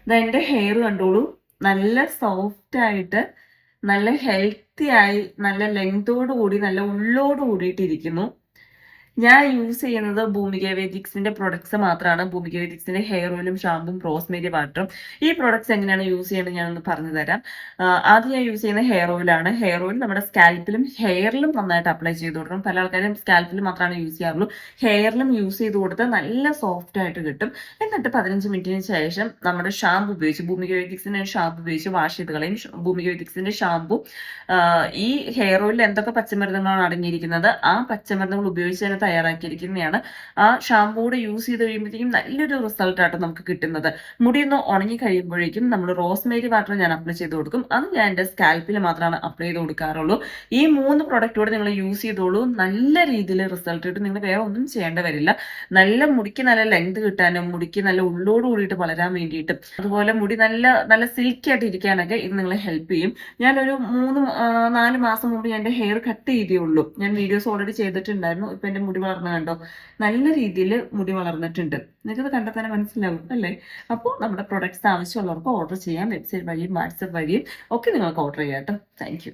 ഇത് എൻ്റെ ഹെയർ കണ്ടോളൂ, നല്ല സോഫ്റ്റ് ആയിട്ട്, നല്ല ഹെൽത്തി ആയി, നല്ല ലെങ്തോട് കൂടി, നല്ല ഉള്ളോട് കൂടിയിട്ടിരിക്കുന്നു. ഞാൻ യൂസ് ചെയ്യുന്നത് ഭൂമിക വേദിക്സിന്റെ പ്രൊഡക്ട്സ് മാത്രമാണ്. ഭൂമിക വേദിക്സിന്റെ ഹെയർ ഓയിലും ഷാമ്പും റോസ്മേരി വാട്ടറും. ഈ പ്രൊഡക്ട്സ് എങ്ങനെയാണ് യൂസ് ചെയ്യേണ്ടത് ഞാനൊന്ന് പറഞ്ഞു തരാം. ആദ്യം ഞാൻ യൂസ് ചെയ്യുന്ന ഹെയർ ഓയിലാണ്. ഹെയർ ഓയിൽ നമ്മുടെ സ്കാൽപ്പിലും ഹെയറിലും നന്നായിട്ട് അപ്ലൈ ചെയ്ത് കൊടുക്കണം. പല ആൾക്കാരും സ്കാൽപ്പിൽ മാത്രമാണ് യൂസ് ചെയ്യാറുള്ളൂ. ഹെയറിലും യൂസ് ചെയ്ത് കൊടുത്താൽ നല്ല സോഫ്റ്റ് ആയിട്ട് കിട്ടും. എന്നിട്ട് 15 മിനിറ്റിന് ശേഷം നമ്മുടെ ഷാമ്പു ഉപയോഗിച്ച്, ഭൂമിക വേദിക്സിന്റെ ഷാമ്പു ഉപയോഗിച്ച് വാഷ് ചെയ്ത് കളയും. ഭൂമിക വേദിക്സിന്റെ ഷാമ്പു ഈ ഹെയർ ഓയിലിൽ എന്തൊക്കെ പച്ചമരുന്നുകളാണ് അടങ്ങിയിരിക്കുന്നത്, ആ പച്ചമരുന്നുകൾ ഉപയോഗിച്ച് തന്നെ തയ്യാറാക്കിയിരിക്കുന്നതാണ്. ആ ഷാമ്പൂ കൂടെ യൂസ് ചെയ്ത് കഴിയുമ്പോഴത്തേക്കും നല്ലൊരു റിസൾട്ട് ആയിട്ട് നമുക്ക് കിട്ടുന്നത്. മുടിയൊന്ന് ഉണങ്ങി കഴിയുമ്പോഴേക്കും നമ്മൾ റോസ്മേരി വാട്ടർ ഞാൻ അപ്ലൈ ചെയ്ത് കൊടുക്കും. അത് ഞാൻ എൻ്റെ സ്കാൽപ്പിൽ മാത്രമാണ് അപ്ലൈ ചെയ്ത് കൊടുക്കാറുള്ളൂ. ഈ 3 പ്രൊഡക്റ്റ് കൂടെ നിങ്ങൾ യൂസ് ചെയ്തോളൂ. നല്ല രീതിയിൽ റിസൾട്ട് കിട്ടും. നിങ്ങൾ വേറെ ഒന്നും ചെയ്യേണ്ട വരില്ല. നല്ല മുടിക്ക് നല്ല ലെങ്ത് കിട്ടാനും മുടിക്ക് നല്ല ഉള്ളോട് കൂടിയിട്ട് വളരാൻ വേണ്ടിയിട്ടും, അതുപോലെ മുടി നല്ല നല്ല സിൽക്കി ആയിട്ട് ഇരിക്കാനൊക്കെ ഇത് നിങ്ങളെ ഹെൽപ്പ് ചെയ്യും. ഞാനൊരു 4 മാസം മുമ്പ് ഞാൻ എൻ്റെ ഹെയർ കട്ട് ചെയ്തേ ഉള്ളൂ. ഞാൻ വീഡിയോസ് ഓൾറെഡി ചെയ്തിട്ടുണ്ടായിരുന്നു. ഇപ്പൊ എൻ്റെ മുടി വളർന്നു കണ്ടോ, നല്ല രീതിയിൽ മുടി വളർന്നിട്ടുണ്ട്. നിങ്ങൾക്കത് കണ്ടാൽ തന്നെ മനസ്സിലാവും അല്ലേ? അപ്പോൾ നമ്മുടെ പ്രൊഡക്ട്സ് ആവശ്യമുള്ളവർക്ക് ഓർഡർ ചെയ്യാം. വെബ്സൈറ്റ് വഴിയും വാട്സപ്പ് വഴിയും ഒക്കെ നിങ്ങൾക്ക് ഓർഡർ ചെയ്യാം കേട്ടോ. Thank you.